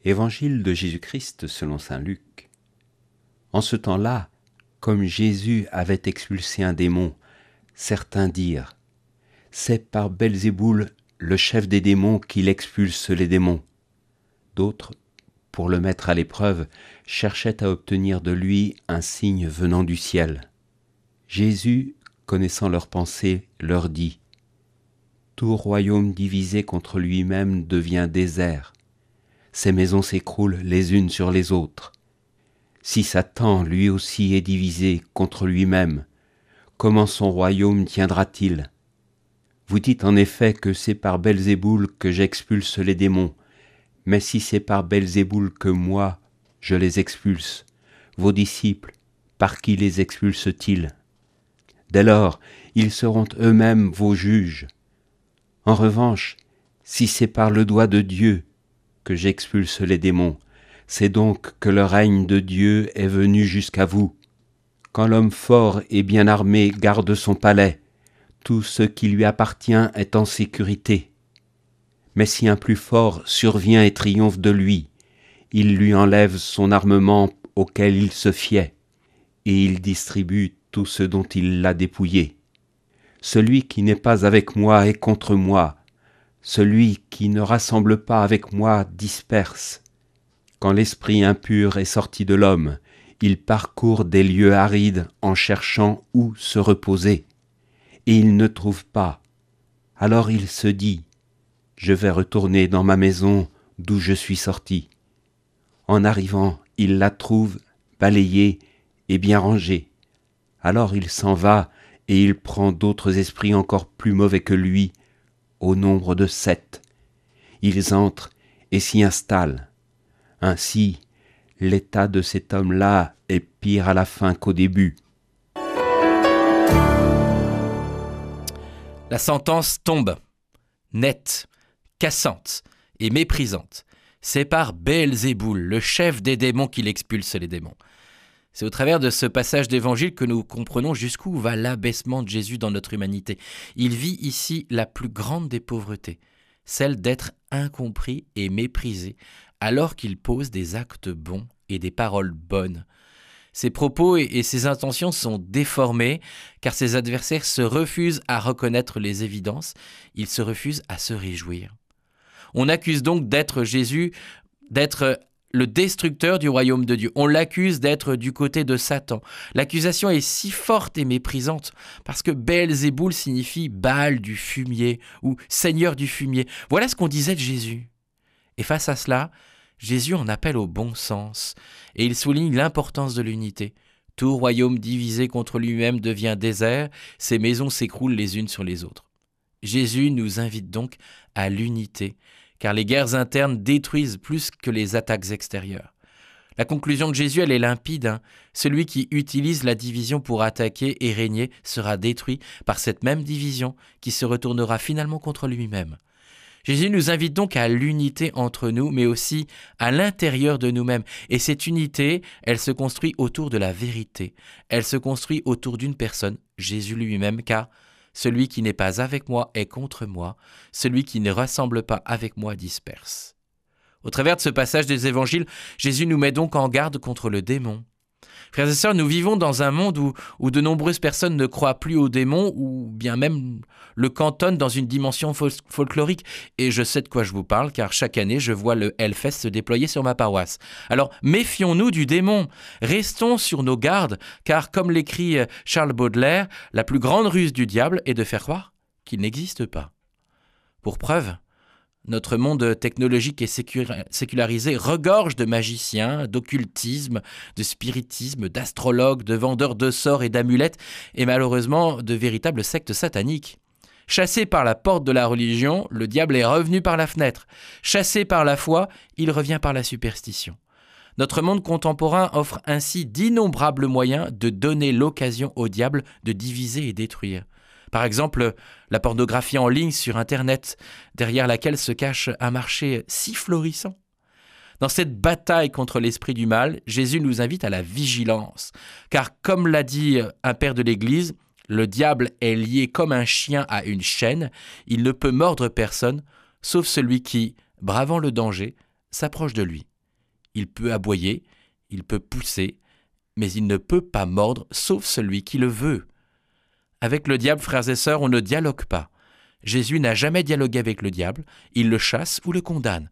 Évangile de Jésus-Christ selon saint Luc. En ce temps-là, comme Jésus avait expulsé un démon, certains dirent « C'est par Belzéboul, le chef des démons, qu'il expulse les démons. » D'autres, pour le mettre à l'épreuve, cherchaient à obtenir de lui un signe venant du ciel. Jésus, connaissant leurs pensées, leur dit « Tout royaume divisé contre lui-même devient désert. Ces maisons s'écroulent les unes sur les autres. Si Satan, lui aussi, est divisé contre lui-même, comment son royaume tiendra-t-il? Vous dites en effet que c'est par Belzéboul que j'expulse les démons, mais si c'est par Belzéboul que moi, je les expulse, vos disciples, par qui les expulsent-ils? Dès lors, ils seront eux-mêmes vos juges. En revanche, si c'est par le doigt de Dieu que j'expulse les démons, c'est donc que le règne de Dieu est venu jusqu'à vous. Quand l'homme fort et bien armé garde son palais, tout ce qui lui appartient est en sécurité. Mais si un plus fort survient et triomphe de lui, il lui enlève son armement auquel il se fiait, et il distribue tout ce dont il l'a dépouillé. Celui qui n'est pas avec moi est contre moi. Celui qui ne rassemble pas avec moi disperse. Quand l'esprit impur est sorti de l'homme, il parcourt des lieux arides en cherchant où se reposer. Et il ne trouve pas. Alors il se dit « Je vais retourner dans ma maison d'où je suis sorti. » En arrivant, il la trouve balayée et bien rangée. Alors il s'en va et il prend d'autres esprits encore plus mauvais que lui, au nombre de 7. Ils entrent et s'y installent. Ainsi, l'état de cet homme-là est pire à la fin qu'au début. La sentence tombe, nette, cassante et méprisante. C'est par Belzéboul, le chef des démons, qu'il expulse les démons. C'est au travers de ce passage d'évangile que nous comprenons jusqu'où va l'abaissement de Jésus dans notre humanité. Il vit ici la plus grande des pauvretés, celle d'être incompris et méprisé, alors qu'il pose des actes bons et des paroles bonnes. Ses propos et ses intentions sont déformés, car ses adversaires se refusent à reconnaître les évidences, ils se refusent à se réjouir. On accuse donc d'être Jésus, d'être le destructeur du royaume de Dieu. On l'accuse d'être du côté de Satan. L'accusation est si forte et méprisante parce que Belzéboul signifie Baal du fumier ou Seigneur du fumier. Voilà ce qu'on disait de Jésus. Et face à cela, Jésus en appelle au bon sens et il souligne l'importance de l'unité. Tout royaume divisé contre lui-même devient désert, ses maisons s'écroulent les unes sur les autres. Jésus nous invite donc à l'unité, car les guerres internes détruisent plus que les attaques extérieures. La conclusion de Jésus, elle est limpide. Celui qui utilise la division pour attaquer et régner sera détruit par cette même division qui se retournera finalement contre lui-même. Jésus nous invite donc à l'unité entre nous, mais aussi à l'intérieur de nous-mêmes. Et cette unité, elle se construit autour de la vérité. Elle se construit autour d'une personne, Jésus lui-même, car celui qui n'est pas avec moi est contre moi. Celui qui ne rassemble pas avec moi disperse. Au travers de ce passage des évangiles, Jésus nous met donc en garde contre le démon. Frères et sœurs, nous vivons dans un monde où de nombreuses personnes ne croient plus aux démons ou bien même le cantonnent dans une dimension folklorique. Et je sais de quoi je vous parle, car chaque année, je vois le Hellfest se déployer sur ma paroisse. Alors, méfions-nous du démon. Restons sur nos gardes, car comme l'écrit Charles Baudelaire, la plus grande ruse du diable est de faire croire qu'il n'existe pas. Pour preuve, notre monde technologique et sécularisé regorge de magiciens, d'occultisme, de spiritisme, d'astrologues, de vendeurs de sorts et d'amulettes, et malheureusement de véritables sectes sataniques. Chassé par la porte de la religion, le diable est revenu par la fenêtre. Chassé par la foi, il revient par la superstition. Notre monde contemporain offre ainsi d'innombrables moyens de donner l'occasion au diable de diviser et détruire. Par exemple, la pornographie en ligne sur Internet, derrière laquelle se cache un marché si florissant. Dans cette bataille contre l'esprit du mal, Jésus nous invite à la vigilance. Car comme l'a dit un père de l'Église, le diable est lié comme un chien à une chaîne. Il ne peut mordre personne, sauf celui qui, bravant le danger, s'approche de lui. Il peut aboyer, il peut pousser, mais il ne peut pas mordre, sauf celui qui le veut. Avec le diable, frères et sœurs, on ne dialogue pas. Jésus n'a jamais dialogué avec le diable, il le chasse ou le condamne.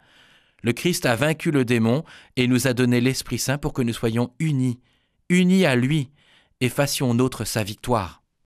Le Christ a vaincu le démon et nous a donné l'Esprit Saint pour que nous soyons unis à lui et fassions nôtre sa victoire.